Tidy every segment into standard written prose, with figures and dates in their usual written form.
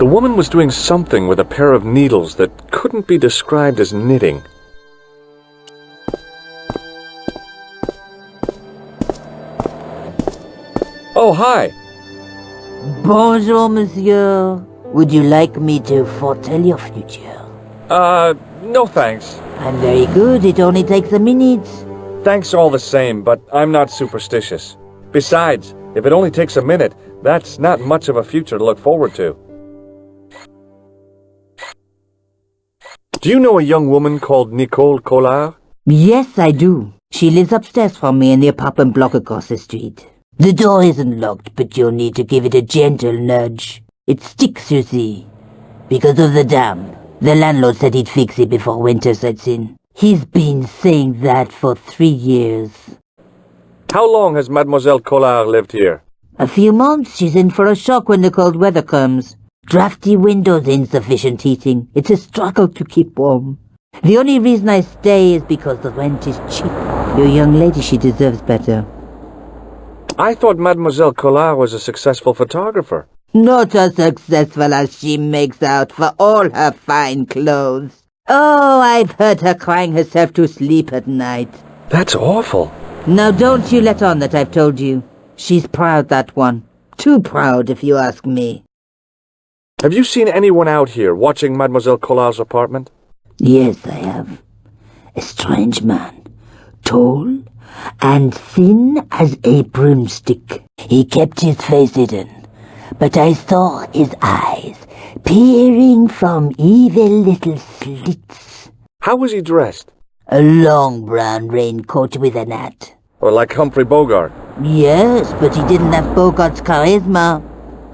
The woman was doing something with a pair of needles that couldn't be described as knitting. Oh, hi. Bonjour, monsieur. Would you like me to foretell your future? No thanks. I'm very good. It only takes a minute. Thanks all the same, but I'm not superstitious. Besides, if it only takes a minute, that's not much of a future to look forward to. Do you know a young woman called Nicole Collard? Yes, I do. She lives upstairs from me in the apartment block across the street. The door isn't locked, but you'll need to give it a gentle nudge. It sticks, you see, because of the damp. The landlord said he'd fix it before winter sets in. He's been saying that for 3 years. How long has Mademoiselle Collard lived here? A few months. She's in for a shock when the cold weather comes. Drafty windows, insufficient heating. It's a struggle to keep warm. The only reason I stay is because the rent is cheap. Your young lady, she deserves better. I thought Mademoiselle Collard was a successful photographer. Not as successful as she makes out for all her fine clothes. Oh, I've heard her crying herself to sleep at night. That's awful. Now don't you let on that I've told you. She's proud, that one. Too proud, if you ask me. Have you seen anyone out here watching Mademoiselle Collard's apartment? Yes, I have. A strange man. Tall and thin as a broomstick. He kept his face hidden, but I saw his eyes peering from evil little slits. How was he dressed? A long brown raincoat with an hat. Or like Humphrey Bogart? Yes, but he didn't have Bogart's charisma.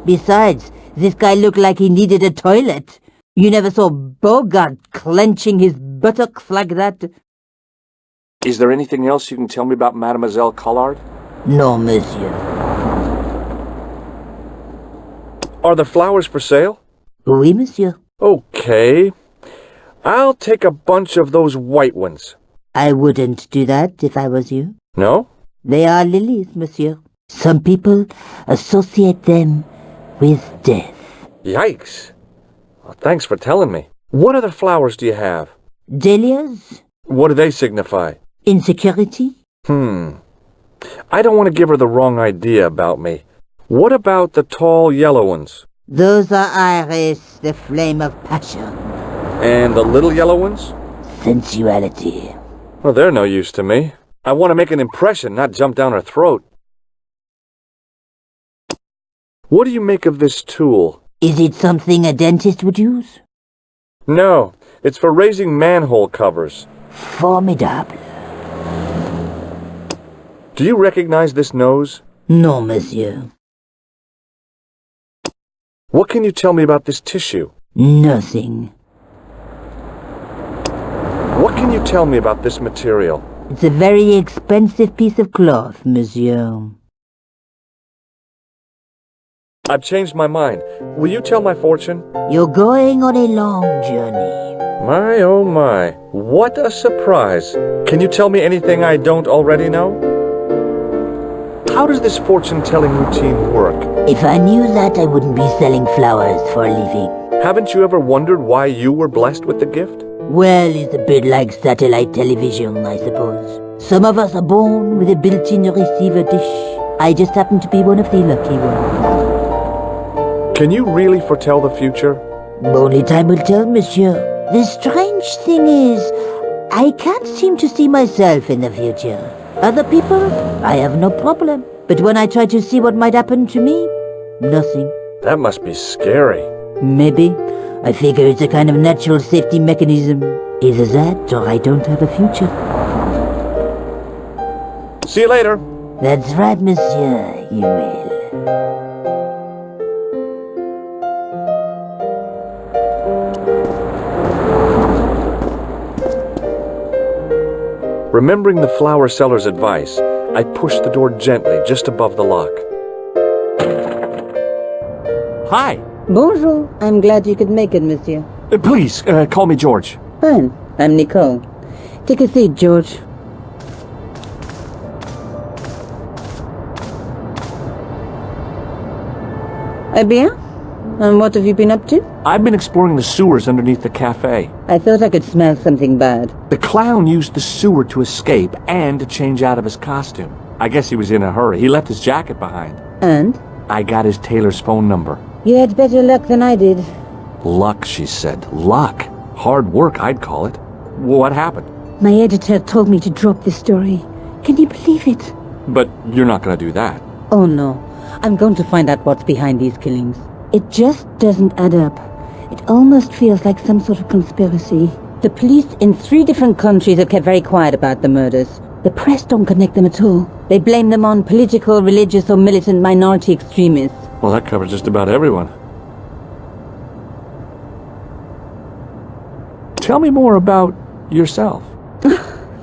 Besides, this guy looked like he needed a toilet. You never saw Bogart clenching his buttocks like that. Is there anything else you can tell me about Mademoiselle Collard? No, monsieur. Are the flowers for sale? Oui, monsieur. Okay. I'll take a bunch of those white ones. I wouldn't do that if I was you. No? They are lilies, monsieur. Some people associate them with death. Yikes. Well, thanks for telling me. What other flowers do you have? Dahlias? What do they signify? Insecurity? I don't want to give her the wrong idea about me. What about the tall yellow ones? Those are iris, the flame of passion. And the little yellow ones? Sensuality. Well, they're no use to me. I want to make an impression, not jump down her throat. What do you make of this tool? Is it something a dentist would use? No, it's for raising manhole covers. Formidable. Do you recognize this nose? No, monsieur. What can you tell me about this tissue? Nothing. What can you tell me about this material? It's a very expensive piece of cloth, monsieur. I've changed my mind. Will you tell my fortune? You're going on a long journey. My, oh my. What a surprise. Can you tell me anything I don't already know? How does this fortune-telling routine work? If I knew that, I wouldn't be selling flowers for a living. Haven't you ever wondered why you were blessed with the gift? Well, it's a bit like satellite television, I suppose. Some of us are born with a built-in receiver dish. I just happen to be one of the lucky ones. Can you really foretell the future? Only time will tell, monsieur. The strange thing is, I can't seem to see myself in the future. Other people, I have no problem. But when I try to see what might happen to me, nothing. That must be scary. Maybe. I figure it's a kind of natural safety mechanism. Either that, or I don't have a future. See you later. That's right, monsieur, you will. Remembering the flower seller's advice, I pushed the door gently just above the lock. Hi. Bonjour. I'm glad you could make it, monsieur. Please, call me George. Fine. I'm Nico. Take a seat, George. Eh bien? And what have you been up to? I've been exploring the sewers underneath the cafe. I thought I could smell something bad. The clown used the sewer to escape and to change out of his costume. I guess he was in a hurry. He left his jacket behind. And? I got his tailor's phone number. You had better luck than I did. Luck, she said. Luck. Hard work, I'd call it. What happened? My editor told me to drop this story. Can you believe it? But you're not going to do that. Oh no. I'm going to find out what's behind these killings. It just doesn't add up. It almost feels like some sort of conspiracy. The police in 3 different countries have kept very quiet about the murders. The press don't connect them at all. They blame them on political, religious or militant minority extremists. Well, that covers just about everyone. Tell me more about yourself.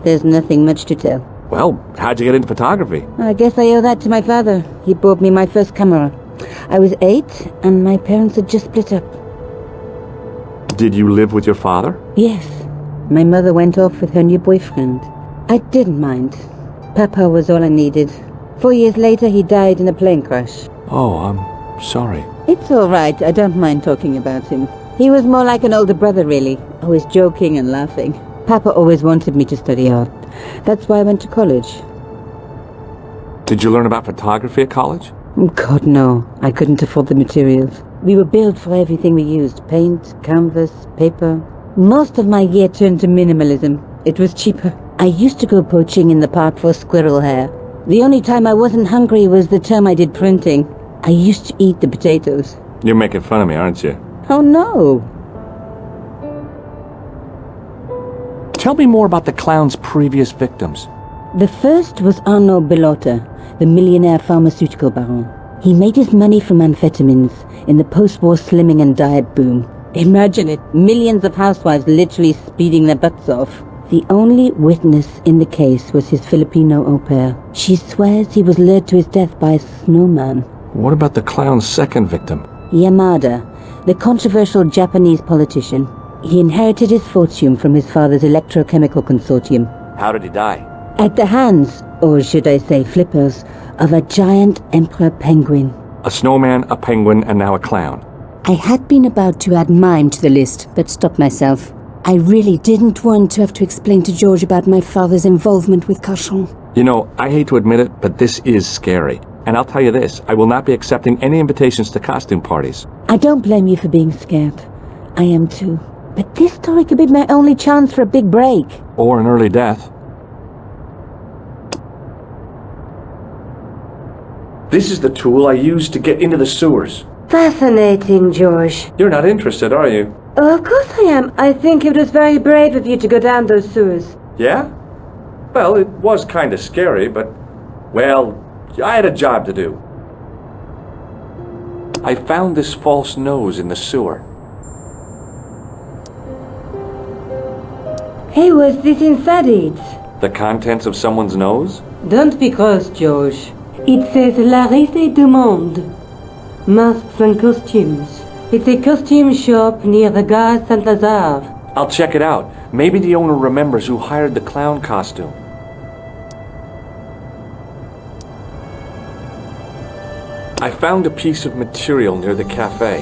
There's nothing much to tell. Well, how'd you get into photography? I guess I owe that to my father. He bought me my first camera. I was 8 and my parents had just split up. Did you live with your father? Yes. My mother went off with her new boyfriend. I didn't mind. Papa was all I needed. 4 years later he died in a plane crash. Oh, I'm sorry. It's all right. I don't mind talking about him. He was more like an older brother, really. Always joking and laughing. Papa always wanted me to study art. That's why I went to college. Did you learn about photography at college? God, no. I couldn't afford the materials. We were billed for everything we used. Paint, canvas, paper. Most of my year turned to minimalism. It was cheaper. I used to go poaching in the park for squirrel hair. The only time I wasn't hungry was the term I did printing. I used to eat the potatoes. You're making fun of me, aren't you? Oh, no. Tell me more about the clown's previous victims. The first was Arnaud Bellotta, the millionaire pharmaceutical baron. He made his money from amphetamines in the post-war slimming and diet boom. Imagine it, millions of housewives literally speeding their butts off. The only witness in the case was his Filipino au pair. She swears he was lured to his death by a snowman. What about the clown's second victim? Yamada, the controversial Japanese politician. He inherited his fortune from his father's electrochemical consortium. How did he die? At the hands, or should I say flippers, of a giant emperor penguin. A snowman, a penguin, and now a clown. I had been about to add mine to the list, but stopped myself. I really didn't want to have to explain to George about my father's involvement with Cachon. You know, I hate to admit it, but this is scary. And I'll tell you this, I will not be accepting any invitations to costume parties. I don't blame you for being scared. I am too. But this story could be my only chance for a big break. Or an early death. This is the tool I used to get into the sewers. Fascinating, George. You're not interested, are you? Oh, of course I am. I think it was very brave of you to go down those sewers. Yeah? Well, it was kind of scary, but... well, I had a job to do. I found this false nose in the sewer. Hey, what's this inside it? The contents of someone's nose? Don't be cross, George. It says La Risée du Monde. Masks and costumes. It's a costume shop near the Gare Saint-Lazare. I'll check it out. Maybe the owner remembers who hired the clown costume. I found a piece of material near the cafe.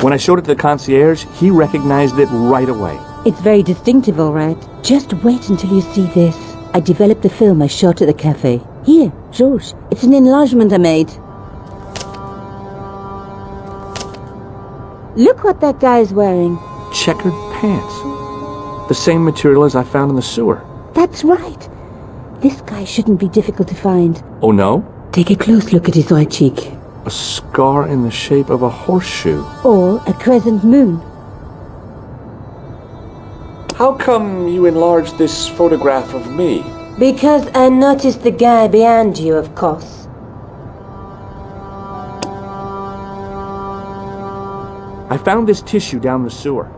When I showed it to the concierge, he recognized it right away. It's very distinctive, all right. Just wait until you see this. I developed the film I shot at the cafe. Here, George, it's an enlargement I made. Look what that guy is wearing. Checkered pants. The same material as I found in the sewer. That's right. This guy shouldn't be difficult to find. Oh no? Take a close look at his right cheek. A scar in the shape of a horseshoe. Or a crescent moon. How come you enlarged this photograph of me? Because I noticed the guy behind you, of course. I found this tissue down the sewer.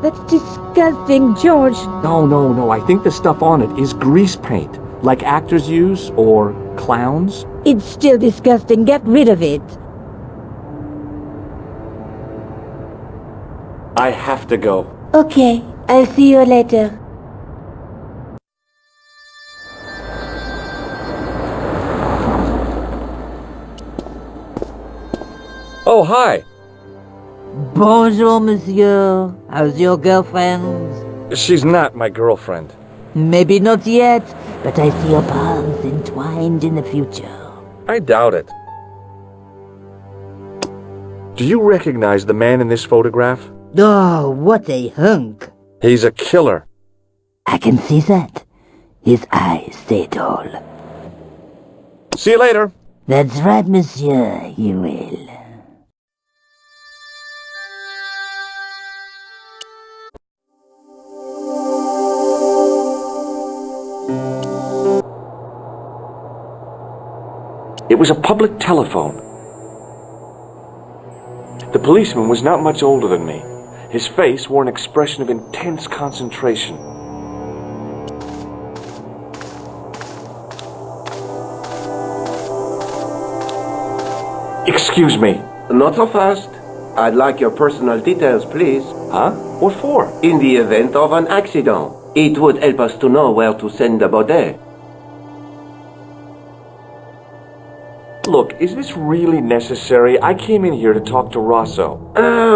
That's disgusting, George. No. I think the stuff on it is grease paint, like actors use, or clowns. It's still disgusting. Get rid of it. I have to go. Okay, I'll see you later. Oh, hi. Bonjour, monsieur. How's your girlfriend? She's not my girlfriend. Maybe not yet, but I see your palms entwined in the future. I doubt it. Do you recognize the man in this photograph? Oh, what a hunk. He's a killer. I can see that. His eyes say it all. See you later. That's right, monsieur, you will. It was a public telephone. The policeman was not much older than me. His face wore an expression of intense concentration. Excuse me. Not so fast. I'd like your personal details, please. Huh? What for? In the event of an accident, it would help us to know where to send the body. Look, is this really necessary? I came in here to talk to Rosso.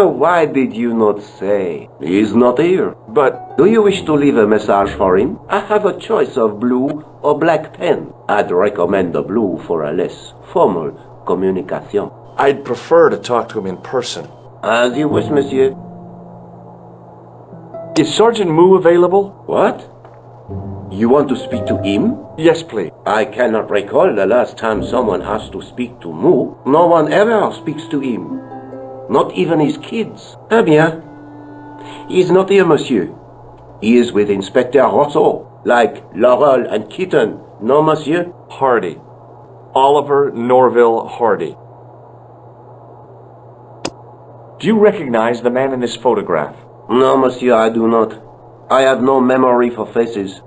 Why did you not say? He's not here. But Do you wish to leave a message for him? I have a choice of blue or black pen. I'd recommend the blue for a less formal communication. I'd prefer to talk to him in person. As you wish, monsieur. Is Sergeant Moo available? What? You want to speak to him? Yes, please. I cannot recall the last time someone has to speak to Moo. No one ever speaks to him. Not even his kids. Eh bien. He's not here, monsieur. He is with Inspector Rosso, like Laurel and Kitten. No, monsieur? Hardy. Oliver Norville Hardy. Do you recognize the man in this photograph? No, monsieur, I do not. I have no memory for faces.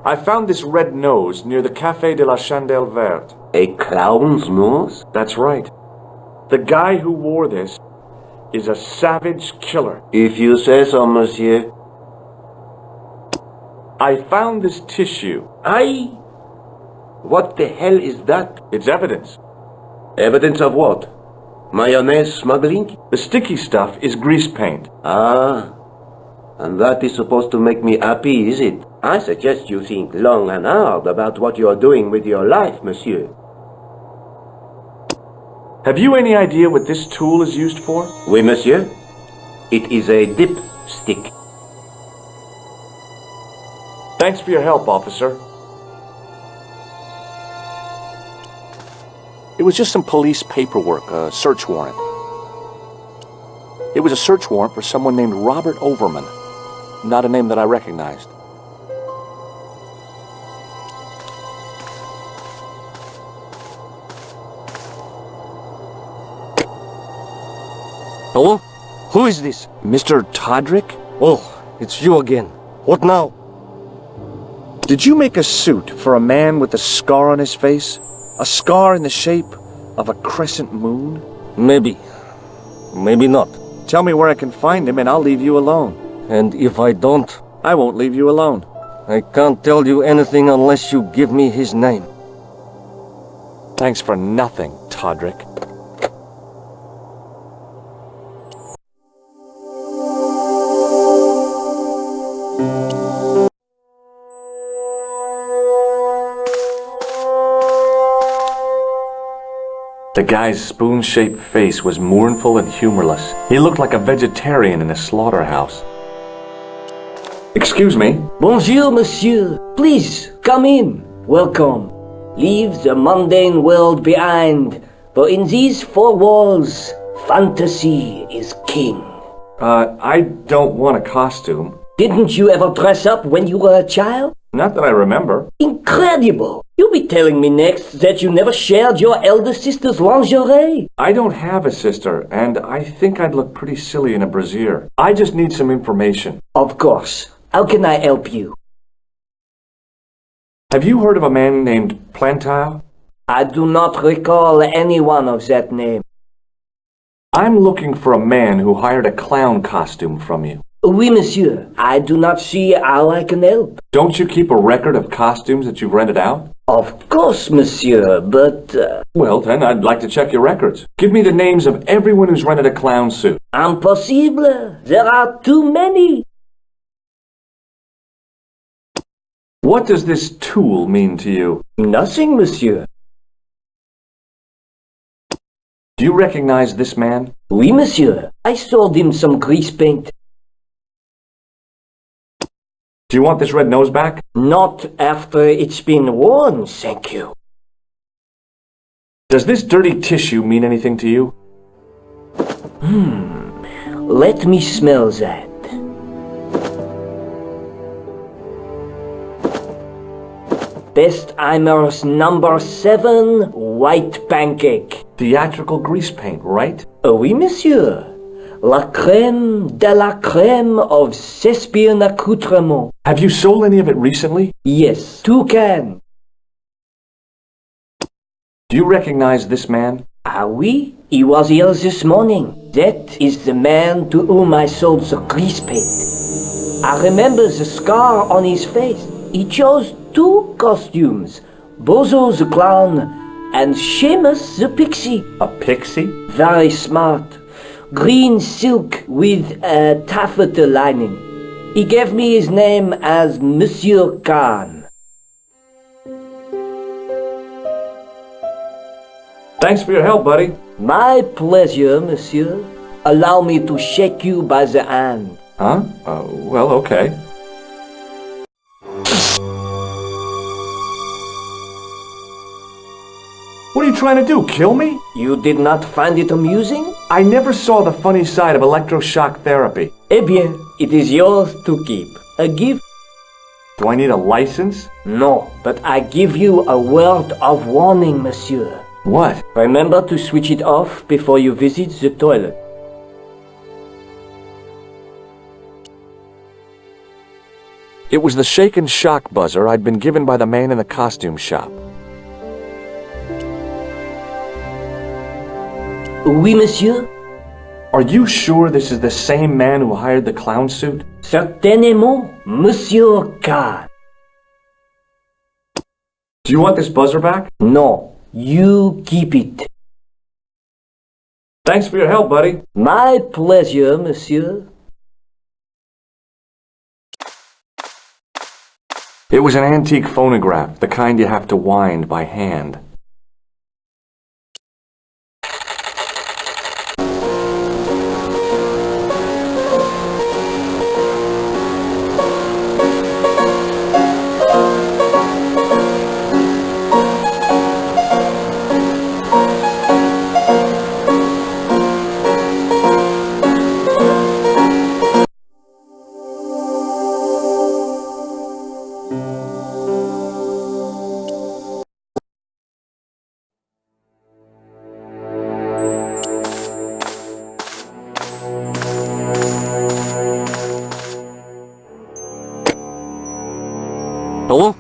I found this red nose near the Café de la Chandelle Verte. A clown's nose? That's right. The guy who wore this is a savage killer. If you say so, monsieur. I found this tissue. Aye? What the hell is that? It's evidence. Evidence of what? Mayonnaise smuggling? The sticky stuff is grease paint. Ah. And that is supposed to make me happy, is it? I suggest you think long and hard about what you are doing with your life, monsieur. Have you any idea what this tool is used for? Oui, monsieur. It is a dip stick. Thanks for your help, officer. It was just some police paperwork, a search warrant. It was a search warrant for someone named Robert Overman. Not a name that I recognized. Hello? Who is this? Mr. Todrick? Oh, it's you again. What now? Did you make a suit for a man with a scar on his face? A scar in the shape of a crescent moon? Maybe. Maybe not. Tell me where I can find him and I'll leave you alone. And if I don't, I won't leave you alone. I can't tell you anything unless you give me his name. Thanks for nothing, Todrick. The guy's spoon-shaped face was mournful and humorless. He looked like a vegetarian in a slaughterhouse. Excuse me? Bonjour, monsieur. Please, come in. Welcome. Leave the mundane world behind, for in these four walls, fantasy is king. I don't want a costume. Didn't you ever dress up when you were a child? Not that I remember. Incredible! You'll be telling me next that you never shared your elder sister's lingerie. I don't have a sister, and I think I'd look pretty silly in a brassiere. I just need some information. Of course. How can I help you? Have you heard of a man named Plantile? I do not recall anyone of that name. I'm looking for a man who hired a clown costume from you. Oui, monsieur. I do not see how I can help. Don't you keep a record of costumes that you've rented out? Of course, monsieur, but... Well, then, I'd like to check your records. Give me the names of everyone who's rented a clown suit. Impossible. There are too many. What does this tool mean to you? Nothing, monsieur. Do you recognize this man? Oui, monsieur. I sold him some grease paint. Do you want this red nose back? Not after it's been worn, thank you. Does this dirty tissue mean anything to you? Let me smell that. Bestheimer's number 7 white pancake. Theatrical grease paint, right? Oui, monsieur. La crème de la crème of Thespian accoutrement. Have you sold any of it recently? Yes, 2 cans. Do you recognize this man? Ah oui, he was here this morning. That is the man to whom I sold the grease paint. I remember the scar on his face. He chose 2 costumes. Bozo the clown and Seamus the pixie. A pixie? Very smart. Green silk with a taffeta lining. He gave me his name as Monsieur Khan. Thanks for your help, buddy. My pleasure, monsieur. Allow me to shake you by the hand. Huh? Well, okay. What are you trying to do, kill me? You did not find it amusing? I never saw the funny side of electroshock therapy. Eh bien, it is yours to keep. A gift? Do I need a license? No, but I give you a word of warning, monsieur. What? Remember to switch it off before you visit the toilet. It was the shake and shock buzzer I'd been given by the man in the costume shop. Oui, monsieur? Are you sure this is the same man who hired the clown suit? Certainement, Monsieur Khan. Do you want this buzzer back? No, you keep it. Thanks for your help, buddy. My pleasure, monsieur. It was an antique phonograph, the kind you have to wind by hand. Hello?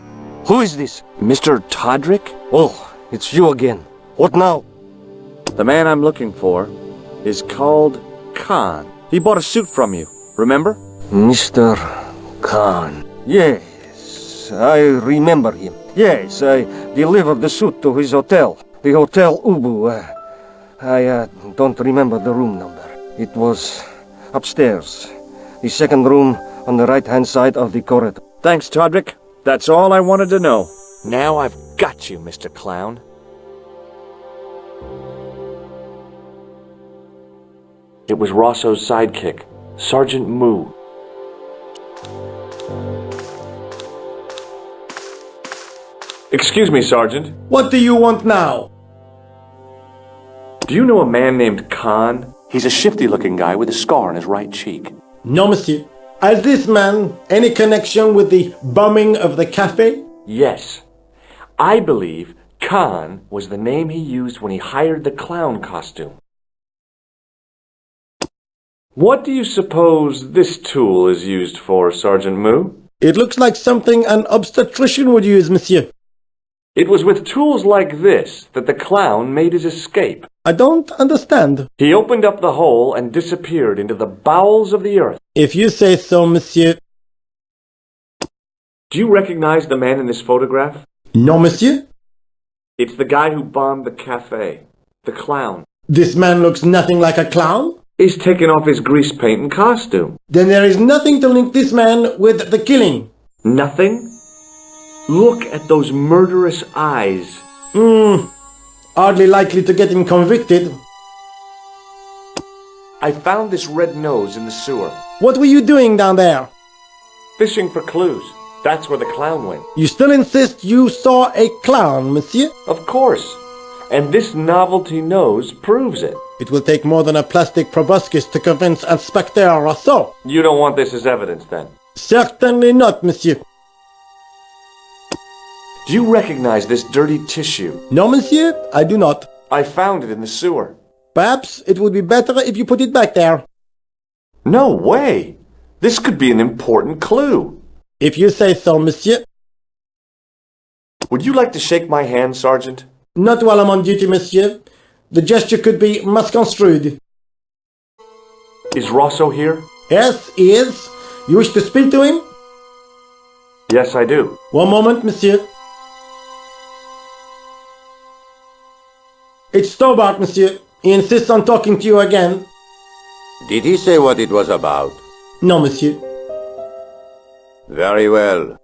Who is this? Mr. Todrick? Oh, it's you again. What now? The man I'm looking for is called Khan. He bought a suit from you, remember? Mr. Khan. Yes, I remember him. Yes, I delivered the suit to his hotel. The Hotel Ubu. I don't remember the room number. It was upstairs. The second room on the right-hand side of the corridor. Thanks, Todrick. That's all I wanted to know. Now I've got you, Mr. Clown. It was Rosso's sidekick, Sergeant Moo. Excuse me, Sergeant. What do you want now? Do you know a man named Khan? He's a shifty-looking guy with a scar on his right cheek. No, monsieur. Has this man any connection with the bombing of the cafe? Yes. I believe Khan was the name he used when he hired the clown costume. What do you suppose this tool is used for, Sergeant Moo? It looks like something an obstetrician would use, monsieur. It was with tools like this that the clown made his escape. I don't understand. He opened up the hole and disappeared into the bowels of the earth. If you say so, monsieur. Do you recognize the man in this photograph? No, monsieur. It's the guy who bombed the cafe. The clown. This man looks nothing like a clown. He's taken off his grease paint and costume. Then there is nothing to link this man with the killing. Nothing? Look at those murderous eyes. Hardly likely to get him convicted. I found this red nose in the sewer. What were you doing down there? Fishing for clues. That's where the clown went. You still insist you saw a clown, monsieur? Of course. And this novelty nose proves it. It will take more than a plastic proboscis to convince Inspector Rosso. You don't want this as evidence, then? Certainly not, monsieur. Do you recognize this dirty tissue? No, monsieur, I do not. I found it in the sewer. Perhaps it would be better if you put it back there. No way! This could be an important clue. If you say so, monsieur. Would you like to shake my hand, Sergeant? Not while I'm on duty, monsieur. The gesture could be misconstrued. Is Rosso here? Yes, he is. You wish to speak to him? Yes, I do. One moment, monsieur. It's Stobbart, monsieur. He insists on talking to you again. Did he say what it was about? No, monsieur. Very well.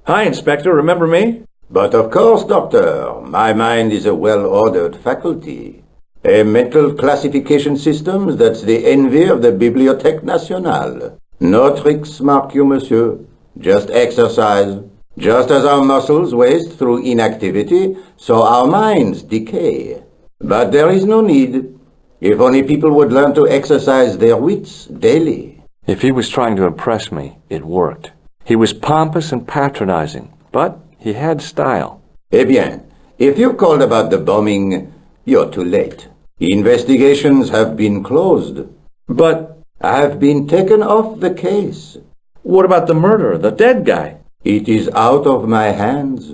Hi, Inspector. Remember me? But of course, Doctor. My mind is a well-ordered faculty. A mental classification system that's the envy of the Bibliothèque Nationale. No tricks, mark you, monsieur. Just exercise. Just as our muscles waste through inactivity, so our minds decay. But there is no need. If only people would learn to exercise their wits daily. If he was trying to impress me, it worked. He was pompous and patronizing, but he had style. Eh bien, if you called about the bombing, you're too late. Investigations have been closed. But I have been taken off the case. what about the murderer, the dead guy? It is out of my hands.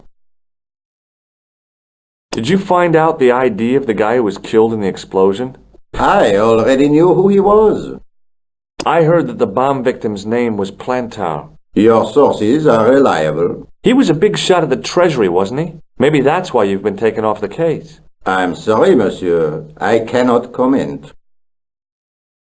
Did you find out the ID of the guy who was killed in the explosion? I already knew who he was. I heard that the bomb victim's name was Plump. Your sources are reliable. He was a big shot at the Treasury, wasn't he? Maybe that's why you've been taken off the case. I'm sorry, monsieur. I cannot comment.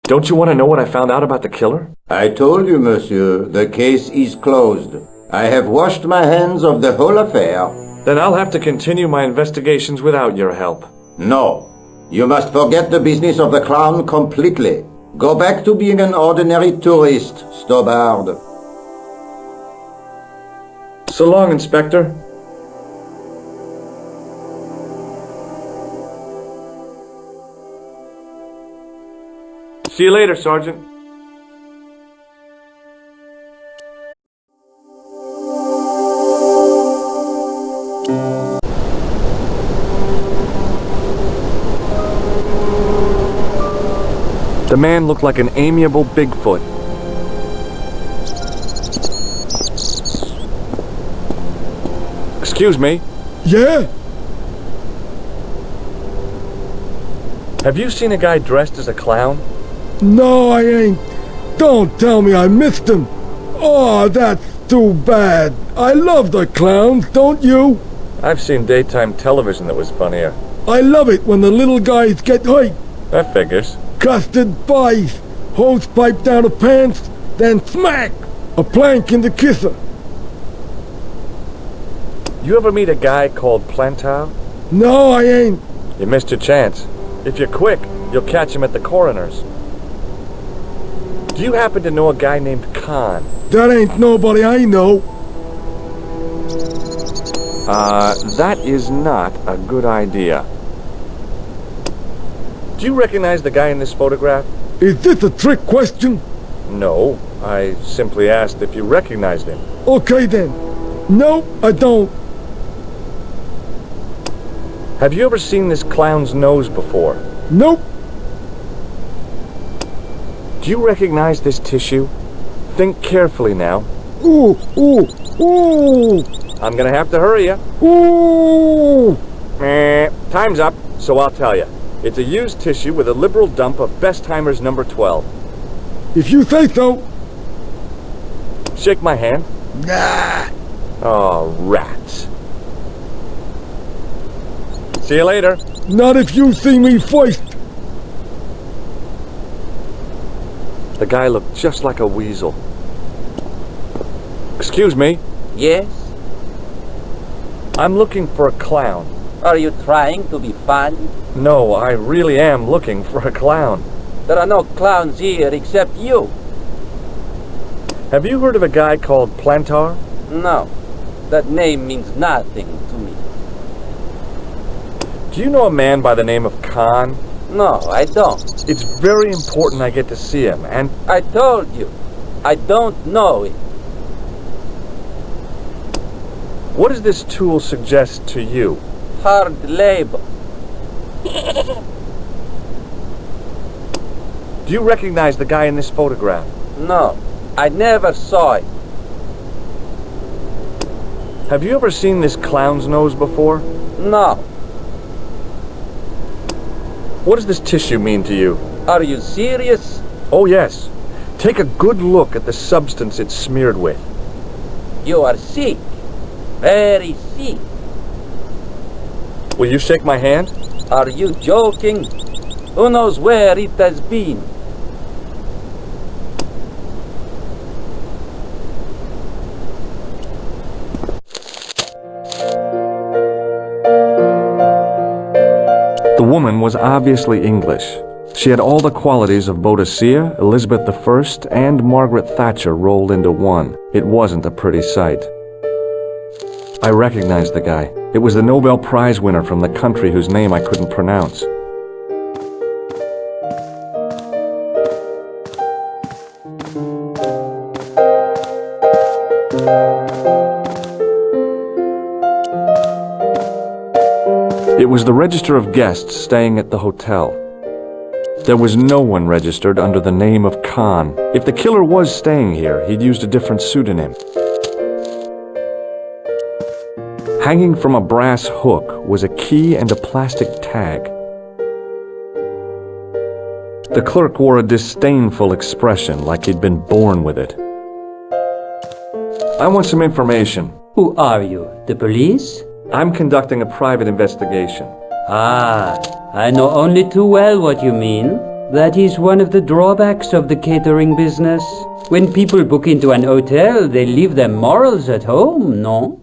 Don't you want to know what I found out about the killer? I told you, monsieur, the case is closed. I have washed my hands of the whole affair. Then I'll have to continue my investigations without your help. No. You must forget the business of the clown completely. Go back to being an ordinary tourist, Stobbart. So long, Inspector. See you later, Sergeant. The man looked like an amiable Bigfoot. Excuse me. Yeah? Have you seen a guy dressed as a clown? No, I ain't. Don't tell me I missed him. Oh, that's too bad. I love the clowns, don't you? I've seen daytime television that was funnier. I love it when the little guys get hurt. That figures. Custard pies, hose pipe down the pants, then smack! A plank in the kisser. You ever meet a guy called Plump? No, I ain't. You missed your chance. If you're quick, you'll catch him at the coroner's. Do you happen to know a guy named Khan? That ain't nobody I know. That is not a good idea. Do you recognize the guy in this photograph? Is this a trick question? No, I simply asked if you recognized him. Okay then. No, I don't. Have you ever seen this clown's nose before? Nope. Do you recognize this tissue? Think carefully now. Ooh, ooh, ooh, I'm gonna have to hurry you. ooh. Time's up, so I'll tell you. It's a used tissue with a liberal dump of Bestheimer's number 12. If you say so. Shake my hand. Nah. Oh, rats. See you later. Not if you see me first. The guy looked just like a weasel. Excuse me. Yes? I'm looking for a clown. Are you trying to be funny? No, I really am looking for a clown. There are no clowns here except you. Have you heard of a guy called Plantar? No. That name means nothing to me. Do you know a man by the name of Khan? No, I don't. It's very important I get to see him, and... I told you, I don't know it. What does this tool suggest to you? Hard labor. Do you recognize the guy in this photograph? No, I never saw it. Have you ever seen this clown's nose before? No. What does this tissue mean to you? Are you serious? Oh, yes. Take a good look at the substance it's smeared with. You are sick. Very sick. Will you shake my hand? Are you joking? Who knows where it has been? The woman was obviously English. She had all the qualities of Boadicea, Elizabeth I, and Margaret Thatcher rolled into one. It wasn't a pretty sight. I recognized the guy. It was the Nobel Prize winner from the country whose name I couldn't pronounce. It was the register of guests staying at the hotel. There was no one registered under the name of Khan. If the killer was staying here, he'd used a different pseudonym. Hanging from a brass hook was a key and a plastic tag. The clerk wore a disdainful expression, like he'd been born with it. I want some information. Who are you? The police? I'm conducting a private investigation. Ah, I know only too well what you mean. That is one of the drawbacks of the catering business. When people book into an hotel, they leave their morals at home, no?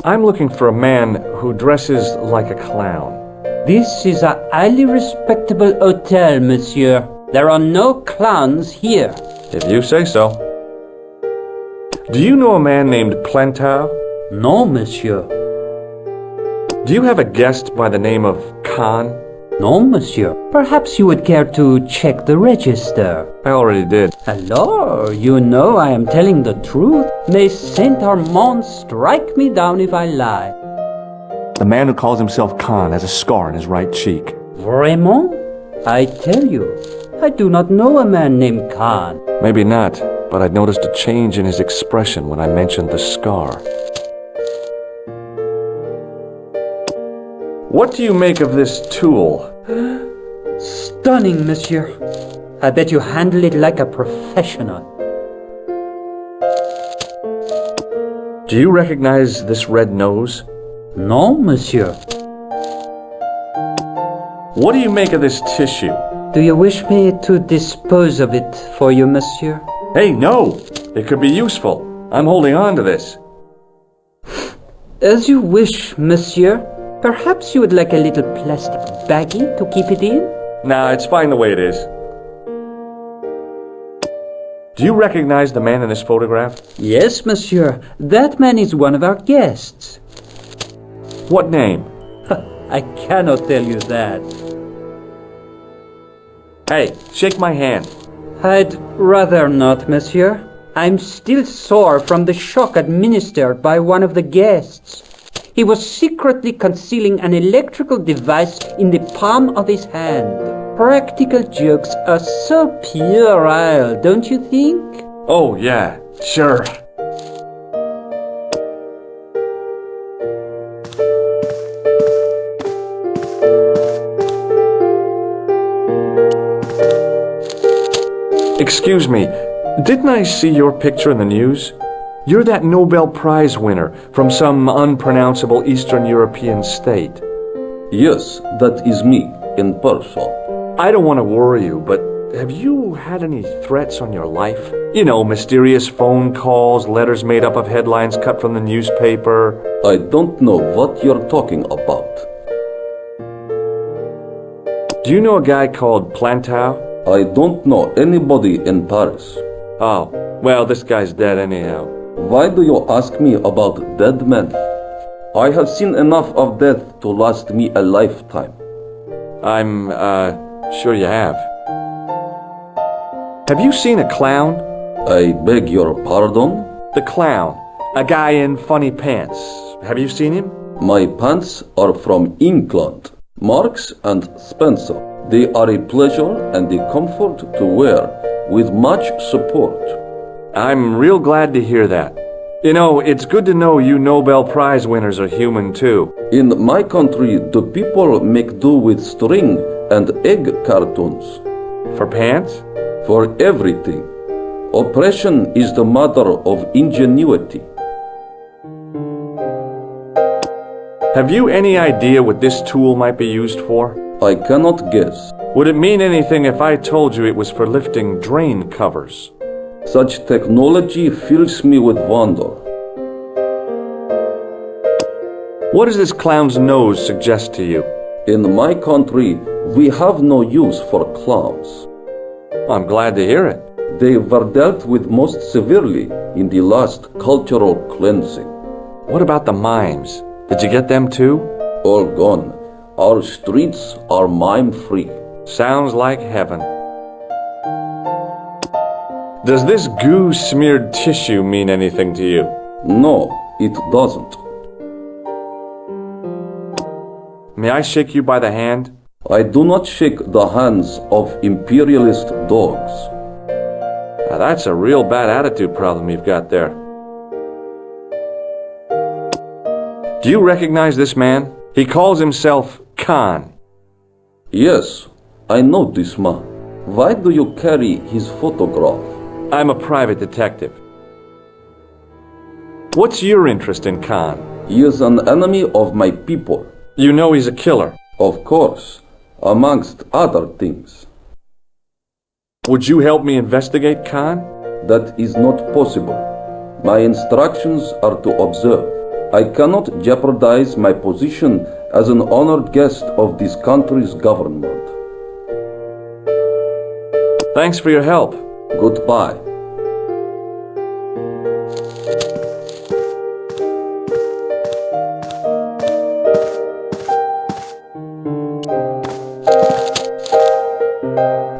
I'm looking for a man who dresses like a clown. This is a highly respectable hotel, monsieur. There are no clowns here. If you say so. Do you know a man named Plantar? No, monsieur. Do you have a guest by the name of Khan? No, monsieur. Perhaps you would care to check the register. I already did. Alors, you know I am telling the truth. May Saint Armand strike me down if I lie. The man who calls himself Khan has a scar on his right cheek. Vraiment? I tell you, I do not know a man named Khan. Maybe not, but I'd noticed a change in his expression when I mentioned the scar. What do you make of this tool? Stunning, monsieur. I bet you handle it like a professional. Do you recognize this red nose? No, monsieur. What do you make of this tissue? Do you wish me to dispose of it for you, monsieur? Hey, no! It could be useful. I'm holding on to this. As you wish, monsieur. Perhaps you would like a little plastic baggie to keep it in? Nah, it's fine the way it is. Do you recognize the man in this photograph? Yes, monsieur. That man is one of our guests. What name? I cannot tell you that. Hey, shake my hand. I'd rather not, monsieur. I'm still sore from the shock administered by one of the guests. He was secretly concealing an electrical device in the palm of his hand. Practical jokes are so puerile, don't you think? Oh, yeah, sure. Excuse me, didn't I see your picture in the news? You're that Nobel Prize winner from some unpronounceable Eastern European state. Yes, that is me, in person. I don't want to worry you, but have you had any threats on your life? You know, mysterious phone calls, letters made up of headlines cut from the newspaper. I don't know what you're talking about. Do you know a guy called Plump? I don't know anybody in Paris. Oh, well, this guy's dead anyhow. Why do you ask me about dead men? I have seen enough of death to last me a lifetime. I'm, sure you have. Have you seen a clown? I beg your pardon? The clown. A guy in funny pants. Have you seen him? My pants are from England. Marks and Spencer. They are a pleasure and a comfort to wear, with much support. I'm real glad to hear that. You know, it's good to know you Nobel Prize winners are human too. In my country, the people make do with string and egg cartoons. For pants? For everything. Oppression is the mother of ingenuity. Have you any idea what this tool might be used for? I cannot guess. Would it mean anything if I told you it was for lifting drain covers? Such technology fills me with wonder. What does this clown's nose suggest to you? In my country, we have no use for clowns. I'm glad to hear it. They were dealt with most severely in the last cultural cleansing. What about the mimes? Did you get them too? All gone. Our streets are mime-free. Sounds like heaven. Does this goo-smeared tissue mean anything to you? No, it doesn't. May I shake you by the hand? I do not shake the hands of imperialist dogs. Now that's a real bad attitude problem you've got there. Do you recognize this man? He calls himself Khan. Yes, I know this man. Why do you carry his photograph? I'm a private detective. What's your interest in Khan? He is an enemy of my people. You know he's a killer? Of course, amongst other things. Would you help me investigate Khan? That is not possible. My instructions are to observe. I cannot jeopardize my position as an honored guest of this country's government. Thanks for your help. Goodbye.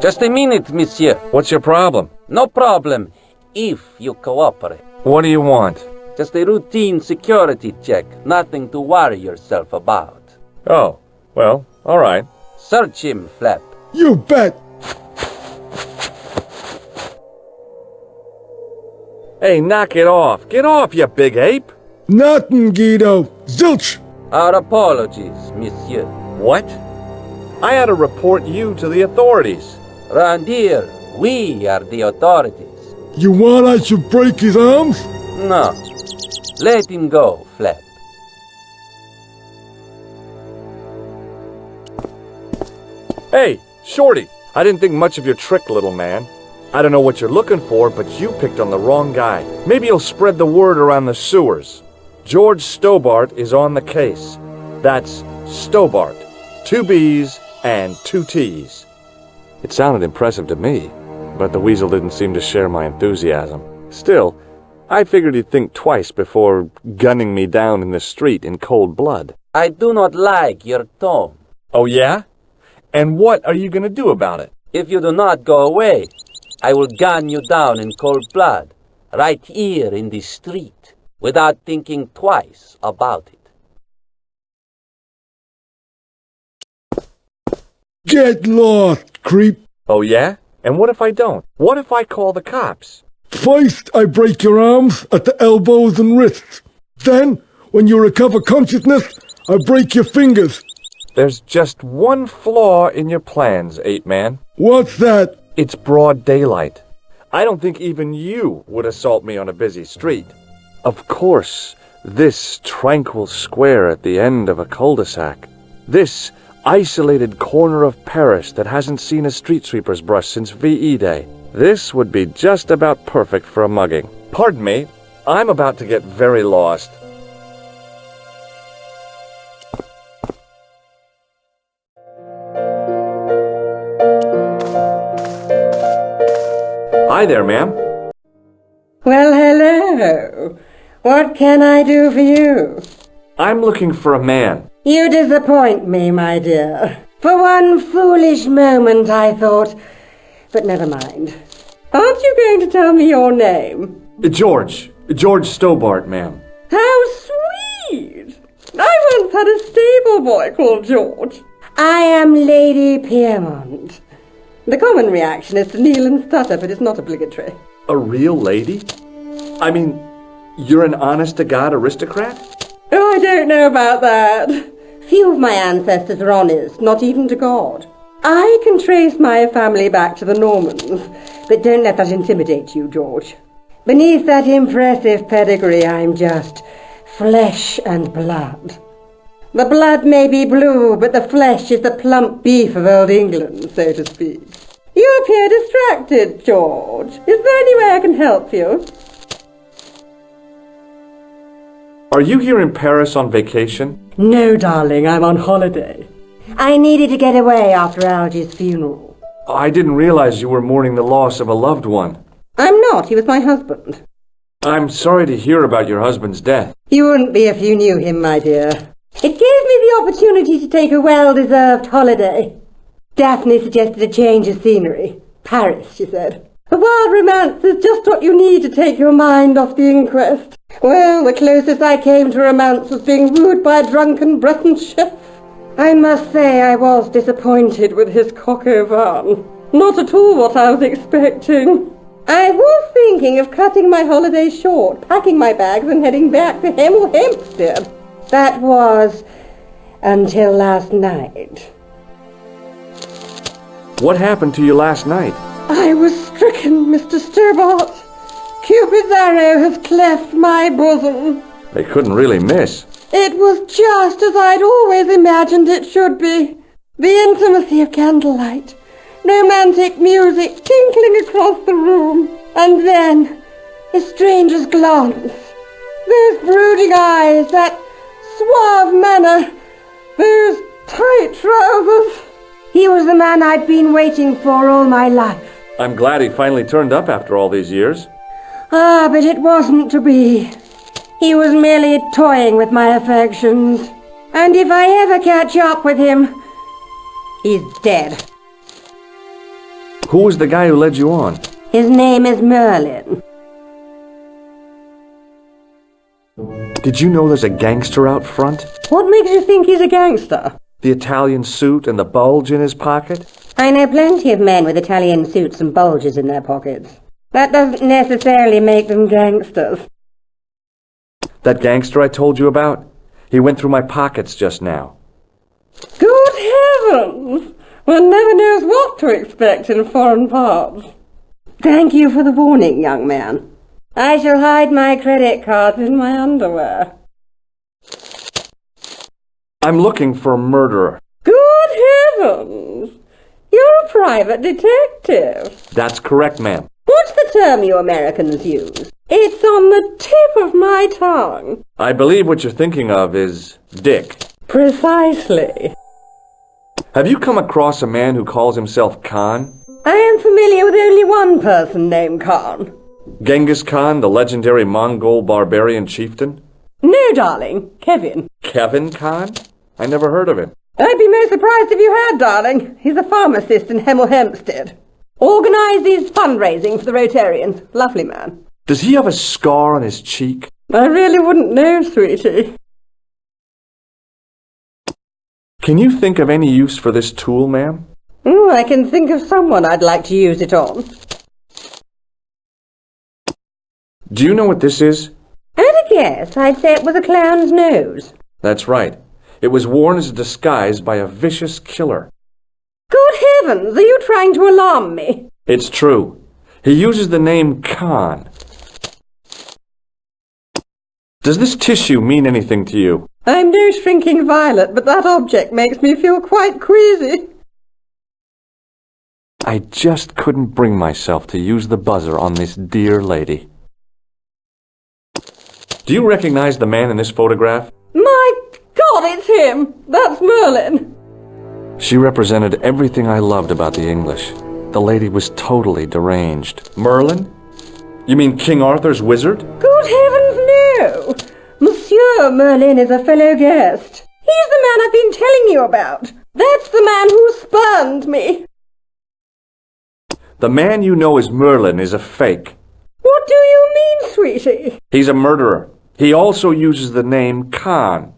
Just a minute, monsieur. What's your problem? No problem, if you cooperate. What do you want? Just a routine security check. Nothing to worry yourself about. Oh, well, all right. Search him, Flap. You bet. Hey, knock it off. Get off, you big ape. Nothing, Guido. Zilch. Our apologies, monsieur. What? I had to report you to the authorities. Round here, we are the authorities. You want I should break his arms? No. Let him go, Flap. Hey, Shorty. I didn't think much of your trick, little man. I don't know what you're looking for, but you picked on the wrong guy. Maybe you'll spread the word around the sewers. George Stobbart is on the case. That's Stobbart. 2 B's and 2 T's. It sounded impressive to me, but the weasel didn't seem to share my enthusiasm. Still, I figured he'd think twice before gunning me down in the street in cold blood. I do not like your tone. Oh, yeah? And what are you going to do about it? If you do not go away, I will gun you down in cold blood, right here in the street, without thinking twice about it. Get lost, creep. Oh, yeah? And what if I don't? What if I call the cops? First, I break your arms at the elbows and wrists. Then, when you recover consciousness, I break your fingers. There's just one flaw in your plans, Ape Man. What's that? It's broad daylight. I don't think even you would assault me on a busy street. Of course, this tranquil square at the end of a cul-de-sac, this isolated corner of Paris that hasn't seen a street sweeper's brush since VE Day, this would be just about perfect for a mugging. Pardon me, I'm about to get very lost. Hi there, ma'am. Well, hello. What can I do for you? I'm looking for a man. You disappoint me, my dear. For one foolish moment I thought... But never mind. Aren't you going to tell me your name? George Stobbart, ma'am. How sweet! I once had a stable boy called George. I am Lady Piermont. The common reaction is to kneel and stutter, but it's not obligatory. A real lady? I mean, you're an honest-to-God aristocrat? Oh, I don't know about that. Few of my ancestors were honest, not even to God. I can trace my family back to the Normans, but don't let that intimidate you, George. Beneath that impressive pedigree, I'm just flesh and blood. The blood may be blue, but the flesh is the plump beef of old England, so to speak. You appear distracted, George. Is there any way I can help you? Are you here in Paris on vacation? No, darling, I'm on holiday. I needed to get away after Algy's funeral. I didn't realize you were mourning the loss of a loved one. I'm not. He was my husband. I'm sorry to hear about your husband's death. You wouldn't be if you knew him, my dear. It gave me the opportunity to take a well-deserved holiday. Daphne suggested a change of scenery. Paris, she said. A wild romance is just what you need to take your mind off the inquest. Well, the closest I came to romance was being wooed by a drunken Breton chef. I must say I was disappointed with his coq au vin. Not at all what I was expecting. I was thinking of cutting my holiday short, packing my bags and heading back to Hempstead. That was until last night. What happened to you last night? I was stricken, Mr. Stobbart. Cupid's arrow has cleft my bosom. They couldn't really miss. It was just as I'd always imagined it should be. The intimacy of candlelight, romantic music tinkling across the room, and then a stranger's glance. Those brooding eyes, that suave manner, those tight trousers. He was the man I'd been waiting for all my life. I'm glad he finally turned up after all these years. Ah, but it wasn't to be. He was merely toying with my affections. And if I ever catch up with him, he's dead. Who was the guy who led you on? His name is Merlin. Did you know there's a gangster out front? What makes you think he's a gangster? The Italian suit and the bulge in his pocket? I know plenty of men with Italian suits and bulges in their pockets. That doesn't necessarily make them gangsters. That gangster I told you about? He went through my pockets just now. Good heavens! One never knows what to expect in foreign parts. Thank you for the warning, young man. I shall hide my credit cards in my underwear. I'm looking for a murderer. Good heavens! You're a private detective. That's correct, ma'am. What's the term you Americans use? It's on the tip of my tongue. I believe what you're thinking of is Dick. Precisely. Have you come across a man who calls himself Khan? I am familiar with only one person named Khan. Genghis Khan, the legendary Mongol barbarian chieftain? No, darling. Kevin. Kevin Khan? I never heard of him. I'd be most surprised if you had, darling. He's a pharmacist in Hempstead. Organises fundraising for the Rotarians. Lovely man. Does he have a scar on his cheek? I really wouldn't know, sweetie. Can you think of any use for this tool, ma'am? I can think of someone I'd like to use it on. Do you know what this is? At a guess, I'd say it was a clown's nose. That's right. It was worn as a disguise by a vicious killer. Good heavens, are you trying to alarm me? It's true. He uses the name Khan. Does this tissue mean anything to you? I'm no shrinking violet, but that object makes me feel quite queasy. I just couldn't bring myself to use the buzzer on this dear lady. Do you recognize the man in this photograph? My God, it's him! That's Merlin! She represented everything I loved about the English. The lady was totally deranged. Merlin? You mean King Arthur's wizard? Good heavens, no! Monsieur Merlin is a fellow guest. He's the man I've been telling you about. That's the man who spurned me. The man you know as Merlin is a fake. What do you mean, sweetie? He's a murderer. He also uses the name Khan.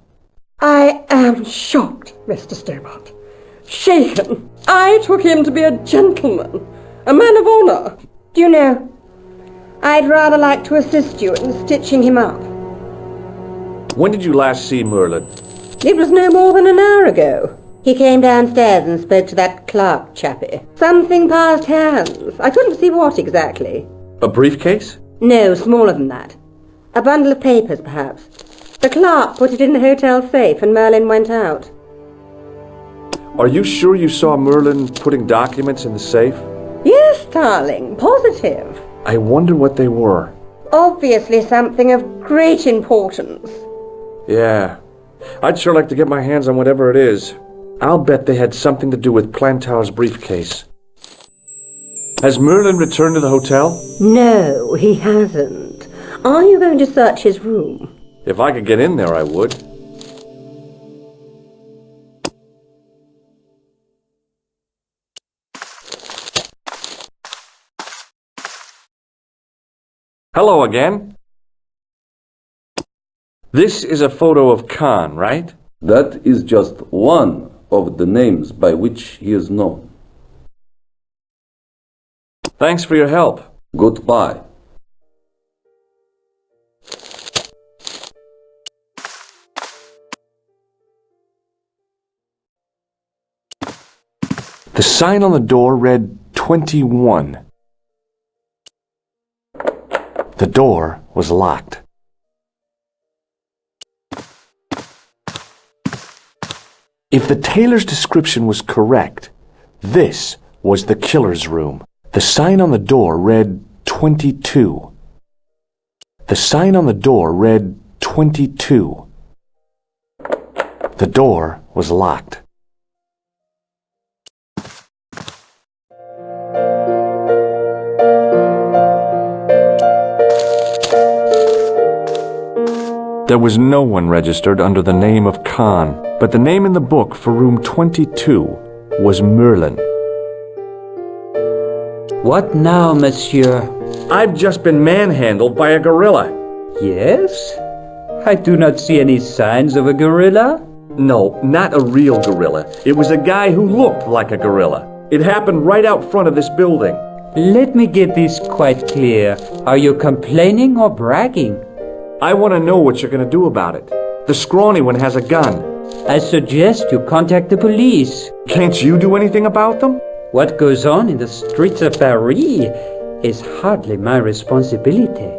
I am shocked, Mr. Stobbart. Shaken. I took him to be a gentleman, a man of honour. Do you know, I'd rather like to assist you in stitching him up. When did you last see Merlin? It was no more than an hour ago. He came downstairs and spoke to that clerk chappie. Something passed hands. I couldn't see what exactly. A briefcase? No, smaller than that. A bundle of papers, perhaps. The clerk put it in the hotel safe and Merlin went out. Are you sure you saw Merlin putting documents in the safe? Yes, darling, positive. I wonder what they were. Obviously something of great importance. Yeah. I'd sure like to get my hands on whatever it is. I'll bet they had something to do with Plantow's briefcase. Has Merlin returned to the hotel? No, he hasn't. Are you going to search his room? If I could get in there, I would. Hello again. This is a photo of Khan, right? That is just one of the names by which he is known. Thanks for your help. Goodbye. The sign on the door read 21. The door was locked. If the tailor's description was correct, this was the killer's room. The sign on the door read 22. The sign on the door read 22. The door was locked. There was no one registered under the name of Khan, but the name in the book for room 22 was Merlin. What now, monsieur? I've just been manhandled by a gorilla. Yes? I do not see any signs of a gorilla. No, not a real gorilla. It was a guy who looked like a gorilla. It happened right out front of this building. Let me get this quite clear. Are you complaining or bragging? I want to know what you're going to do about it. The scrawny one has a gun. I suggest you contact the police. Can't you do anything about them? What goes on in the streets of Paris is hardly my responsibility.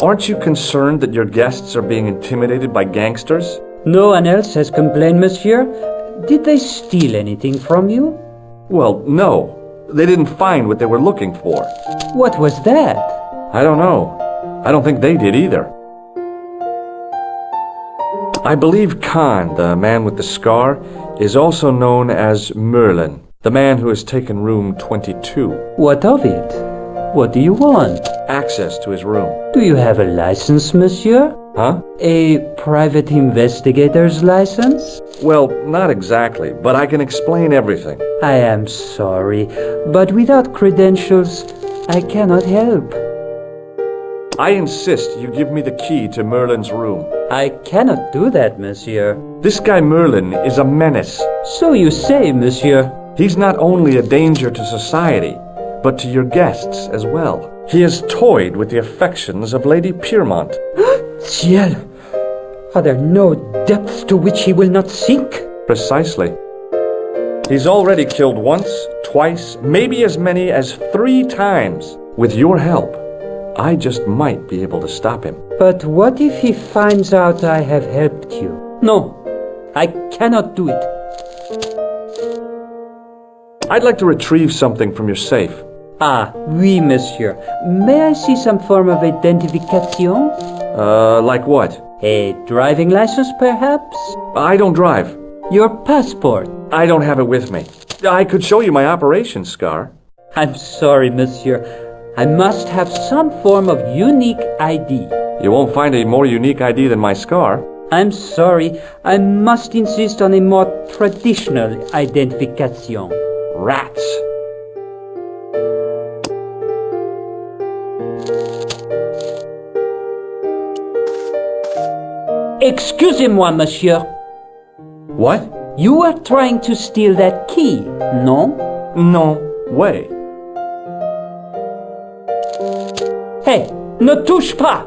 Aren't you concerned that your guests are being intimidated by gangsters? No one else has complained, monsieur. Did they steal anything from you? Well, no. They didn't find what they were looking for. What was that? I don't know. I don't think they did either. I believe Khan, the man with the scar, is also known as Merlin, the man who has taken room 22. What of it? What do you want? Access to his room. Do you have a license, monsieur? Huh? A private investigator's license? Well, not exactly, but I can explain everything. I am sorry, but without credentials, I cannot help. I insist you give me the key to Merlin's room. I cannot do that, monsieur. This guy Merlin is a menace. So you say, monsieur. He's not only a danger to society, but to your guests as well. He has toyed with the affections of Lady Piermont. Ciel! Are there no depths to which he will not sink? Precisely. He's already killed once, twice, maybe as many as 3 times. With your help, I just might be able to stop him. But what if he finds out I have helped you? No, I cannot do it. I'd like to retrieve something from your safe. Ah, oui, monsieur. May I see some form of identification? Like what? A driving license, perhaps? I don't drive. Your passport? I don't have it with me. I could show you my operation scar. I'm sorry, monsieur. I must have some form of unique ID. You won't find a more unique ID than my scar. I'm sorry. I must insist on a more traditional identification. Rats. Excusez-moi, monsieur. What? You were trying to steal that key, no? No way. Hey, ne touche pas!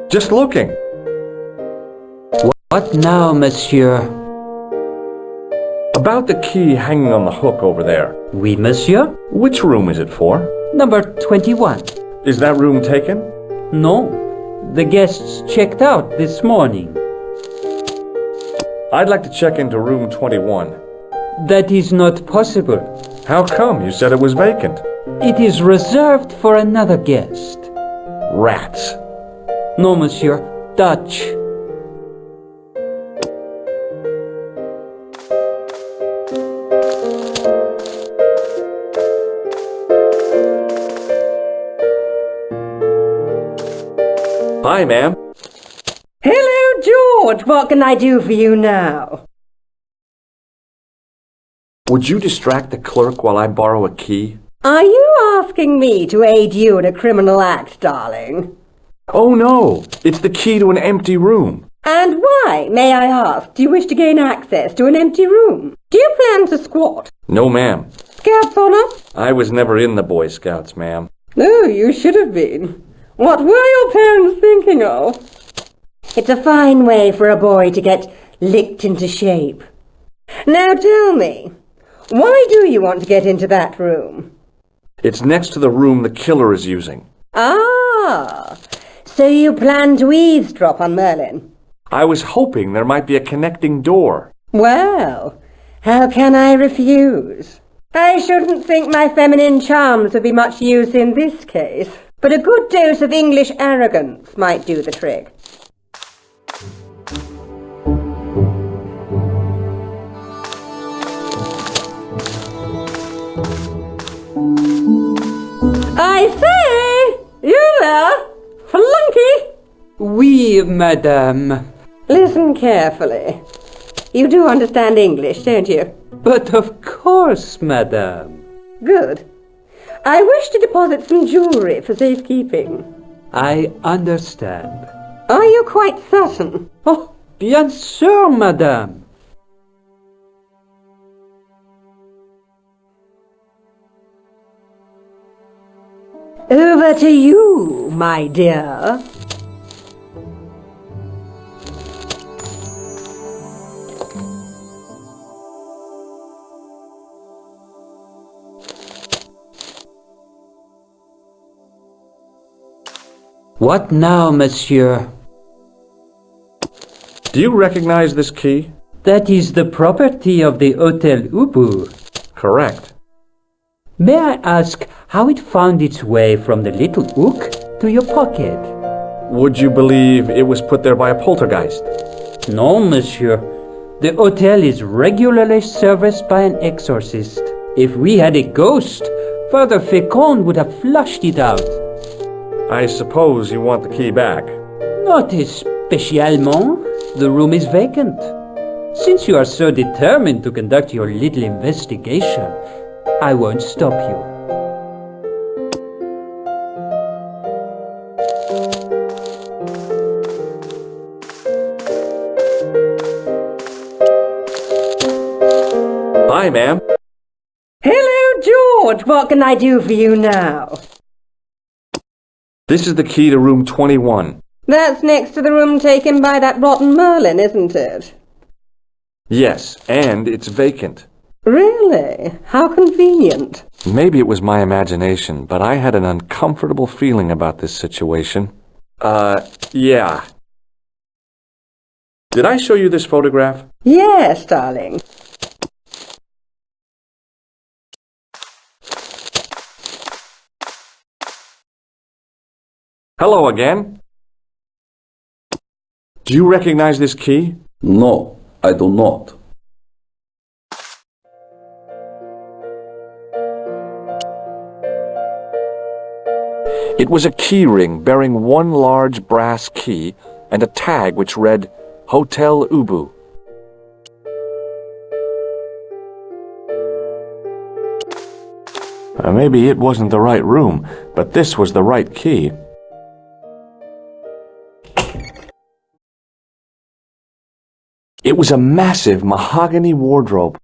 Just looking. What now, monsieur? About the key hanging on the hook over there. Oui, monsieur. Which room is it for? Number 21. Is that room taken? No. The guests checked out this morning. I'd like to check into room 21. That is not possible. How come? You said it was vacant. It is reserved for another guest. Rats. No, monsieur. Dutch. Hi, ma'am. Hello, George. What can I do for you now? Would you distract the clerk while I borrow a key? Are you asking me to aid you in a criminal act, darling? Oh, no. It's the key to an empty room. And why, may I ask, do you wish to gain access to an empty room? Do you plan to squat? No, ma'am. Scouts honor? I was never in the Boy Scouts, ma'am. No, you should have been. What were your parents thinking of? It's a fine way for a boy to get licked into shape. Now tell me, why do you want to get into that room? It's next to the room the killer is using. Ah, so you plan to eavesdrop on Merlin? I was hoping there might be a connecting door. Well, how can I refuse? I shouldn't think my feminine charms would be much use in this case, but a good dose of English arrogance might do the trick. I say! You there? Flunky! Oui, madame. Listen carefully. You do understand English, don't you? But of course, madame. Good. I wish to deposit some jewellery for safekeeping. I understand. Are you quite certain? Oh, bien sûr, madame. Over to you, my dear. What now, monsieur? Do you recognize this key? That is the property of the Hotel Ubu. Correct. May I ask how it found its way from the little hook to your pocket? Would you believe it was put there by a poltergeist? No, monsieur. The hotel is regularly serviced by an exorcist. If we had a ghost, Father Fécond would have flushed it out. I suppose you want the key back. Not spécialement. The room is vacant. Since you are so determined to conduct your little investigation, I won't stop you. Hi, ma'am. Hello, George. What can I do for you now? This is the key to room 21. That's next to the room taken by that rotten Merlin, isn't it? Yes, and it's vacant. Really? How convenient. Maybe it was my imagination, but I had an uncomfortable feeling about this situation. Yeah. Did I show you this photograph? Yes, darling. Hello again. Do you recognize this key? No, I do not. It was a key ring bearing one large brass key and a tag which read Hotel Ubu. Maybe it wasn't the right room, but this was the right key. It was a massive mahogany wardrobe.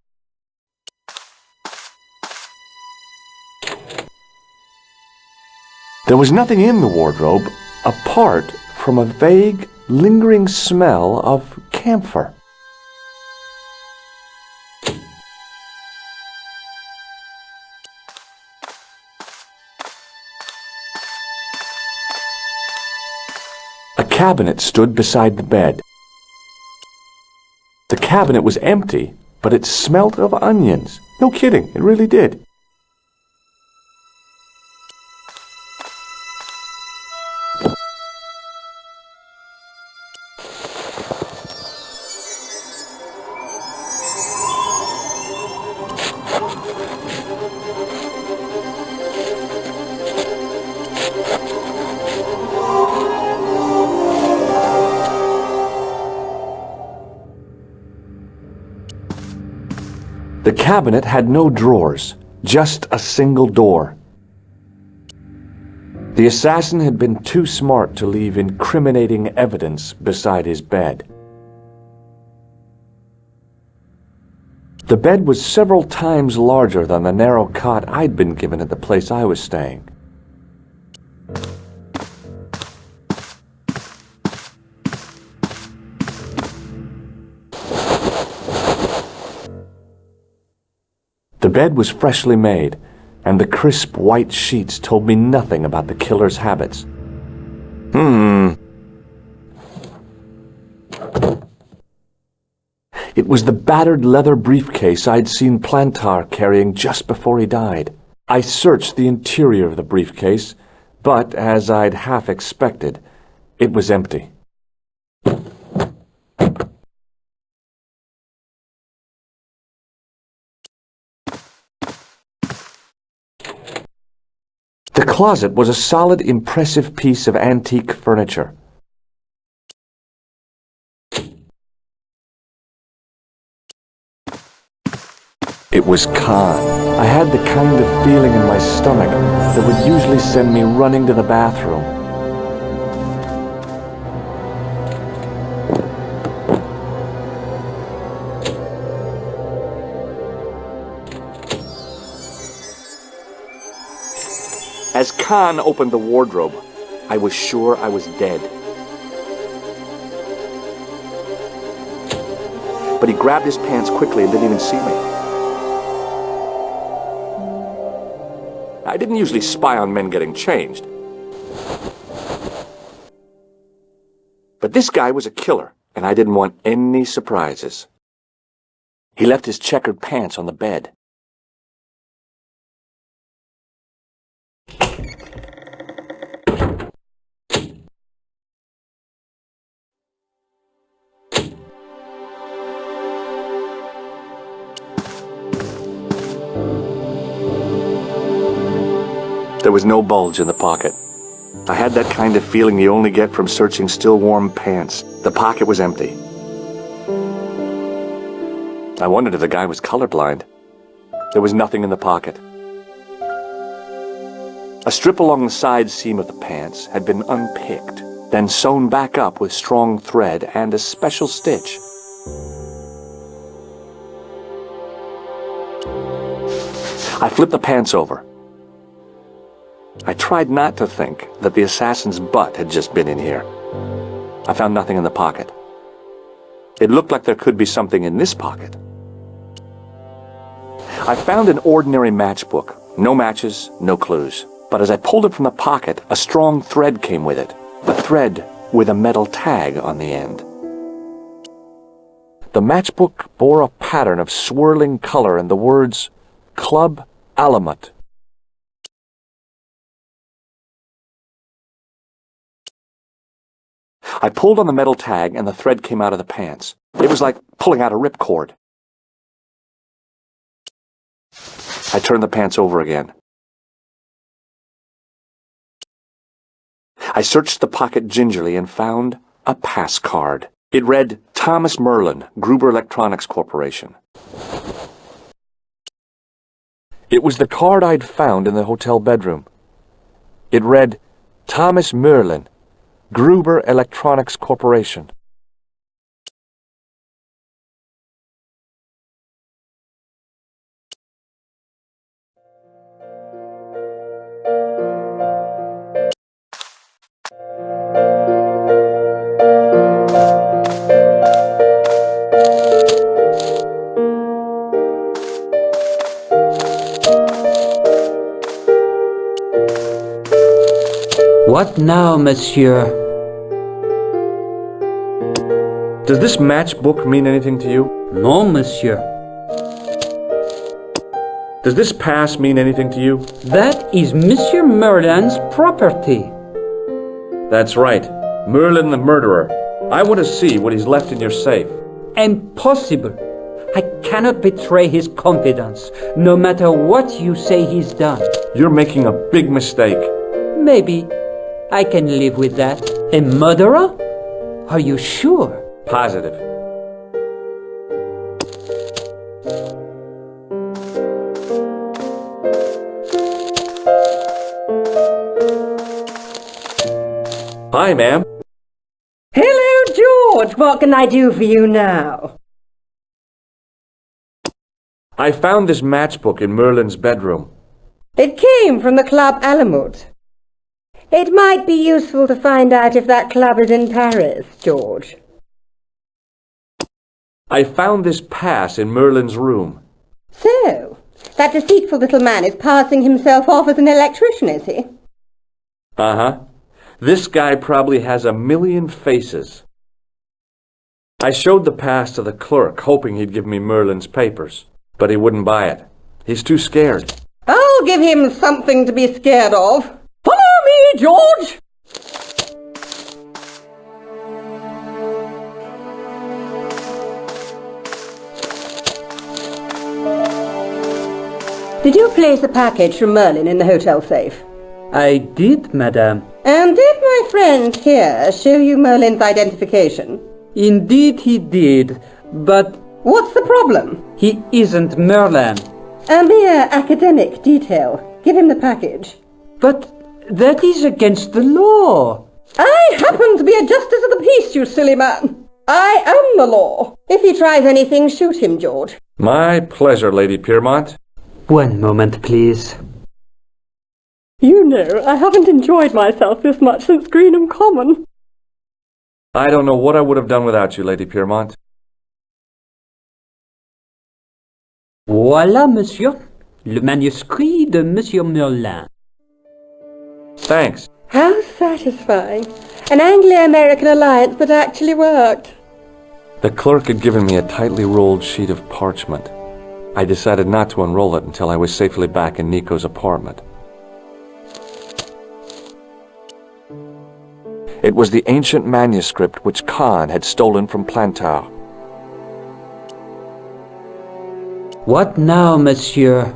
There was nothing in the wardrobe apart from a vague, lingering smell of camphor. A cabinet stood beside the bed. The cabinet was empty, but it smelt of onions. No kidding, it really did. The cabinet had no drawers, just a single door. The assassin had been too smart to leave incriminating evidence beside his bed. The bed was several times larger than the narrow cot I'd been given at the place I was staying. The bed was freshly made, and the crisp white sheets told me nothing about the killer's habits. It was the battered leather briefcase I'd seen Plump carrying just before he died. I searched the interior of the briefcase, but, as I'd half expected, it was empty. The closet was a solid, impressive piece of antique furniture. It was Khan. I had the kind of feeling in my stomach that would usually send me running to the bathroom. As Khan opened the wardrobe, I was sure I was dead. But he grabbed his pants quickly and didn't even see me. I didn't usually spy on men getting changed. But this guy was a killer, and I didn't want any surprises. He left his checkered pants on the bed. There was no bulge in the pocket. I had that kind of feeling you only get from searching still warm pants. The pocket was empty. I wondered if the guy was colorblind. There was nothing in the pocket. A strip along the side seam of the pants had been unpicked, then sewn back up with strong thread and a special stitch. I flipped the pants over. I tried not to think that the assassin's butt had just been in here. I found nothing in the pocket. It looked like there could be something in this pocket. I found an ordinary matchbook. No matches, no clues. But as I pulled it from the pocket, a strong thread came with it. A thread with a metal tag on the end. The matchbook bore a pattern of swirling color and the words, Club Alamut. I pulled on the metal tag and the thread came out of the pants. It was like pulling out a ripcord. I turned the pants over again. I searched the pocket gingerly and found a pass card. It read, Thomas Merlin, Gruber Electronics Corporation. It was the card I'd found in the hotel bedroom. It read, Thomas Merlin, Gruber Electronics Corporation. What now, monsieur? Does this matchbook mean anything to you? No, monsieur. Does this pass mean anything to you? That is Monsieur Merlin's property. That's right. Merlin the murderer. I want to see what he's left in your safe. Impossible. I cannot betray his confidence, no matter what you say he's done. You're making a big mistake. Maybe. I can live with that. A murderer? Are you sure? Positive. Hi, ma'am. Hello, George. What can I do for you now? I found this matchbook in Merlin's bedroom. It came from the Club Alamut. It might be useful to find out if that club is in Paris, George. I found this pass in Merlin's room. So, that deceitful little man is passing himself off as an electrician, is he? Uh-huh. This guy probably has a million faces. I showed the pass to the clerk, hoping he'd give me Merlin's papers, but he wouldn't buy it. He's too scared. I'll give him something to be scared of. Follow me, George! Did you place a package from Merlin in the hotel safe? I did, madame. And did my friend here show you Merlin's identification? Indeed he did, but... What's the problem? He isn't Merlin. A mere academic detail. Give him the package. But that is against the law. I happen to be a justice of the peace, you silly man. I am the law. If he tries anything, shoot him, George. My pleasure, Lady Piermont. One moment, please. You know, I haven't enjoyed myself this much since Greenham Common. I don't know what I would have done without you, Lady Piermont. Voilà, monsieur. Le manuscrit de Monsieur Merlin. Thanks. How satisfying. An Anglo-American alliance that actually worked. The clerk had given me a tightly rolled sheet of parchment. I decided not to unroll it until I was safely back in Nico's apartment. It was the ancient manuscript which Khan had stolen from Plantard. What now, monsieur?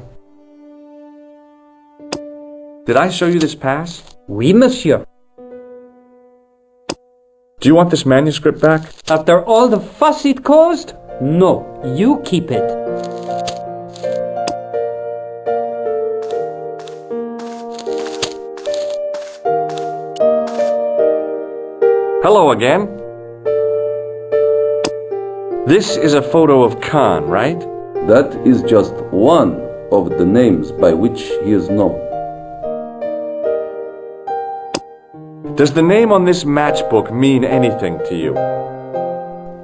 Did I show you this pass? Oui, monsieur. Do you want this manuscript back? After all the fuss it caused? No, you keep it. Hello again. This is a photo of Khan, right? That is just one of the names by which he is known. Does the name on this matchbook mean anything to you?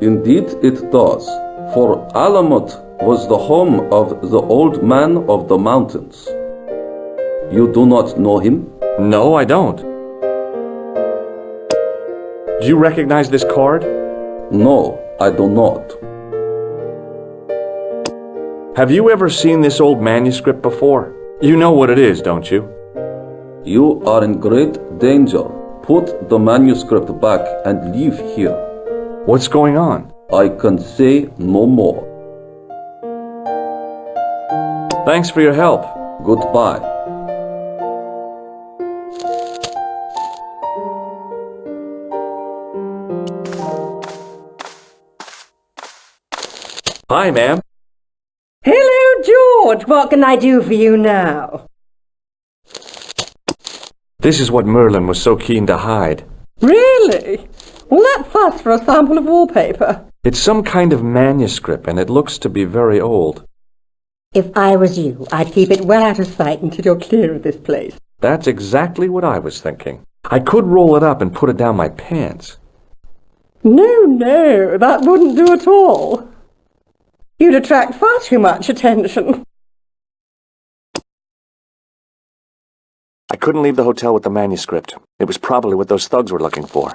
Indeed it does, for Alamut was the home of the old man of the mountains. You do not know him? No, I don't. Do you recognize this card? No, I do not. Have you ever seen this old manuscript before? You know what it is, don't you? You are in great danger. Put the manuscript back and leave here. What's going on? I can say no more. Thanks for your help. Goodbye. Hi, ma'am. Hello, George. What can I do for you now? This is what Merlin was so keen to hide. Really? Well, that fuss for a sample of wallpaper. It's some kind of manuscript, and it looks to be very old. If I was you, I'd keep it well out of sight until you're clear of this place. That's exactly what I was thinking. I could roll it up and put it down my pants. No, that wouldn't do at all. You'd attract far too much attention. I couldn't leave the hotel with the manuscript. It was probably what those thugs were looking for.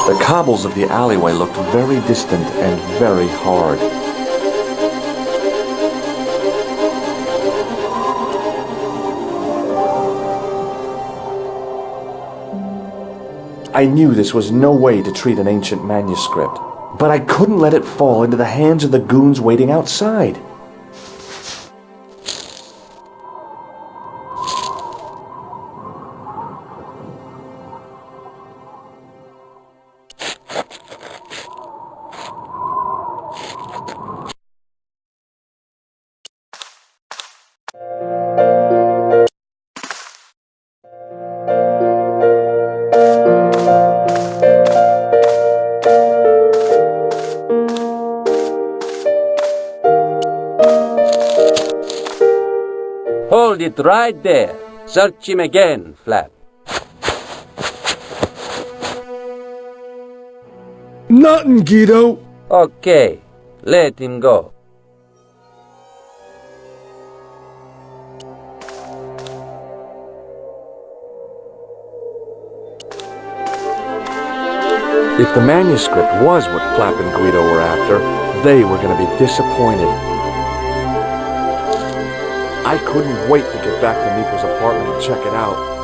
The cobbles of the alleyway looked very distant and very hard. I knew this was no way to treat an ancient manuscript, but I couldn't let it fall into the hands of the goons waiting outside. Hold it right there. Search him again, Flap. Nothing, Guido. Okay, let him go. If the manuscript was what Flap and Guido were after, they were going to be disappointed. I couldn't wait to get back to Nico's apartment and check it out.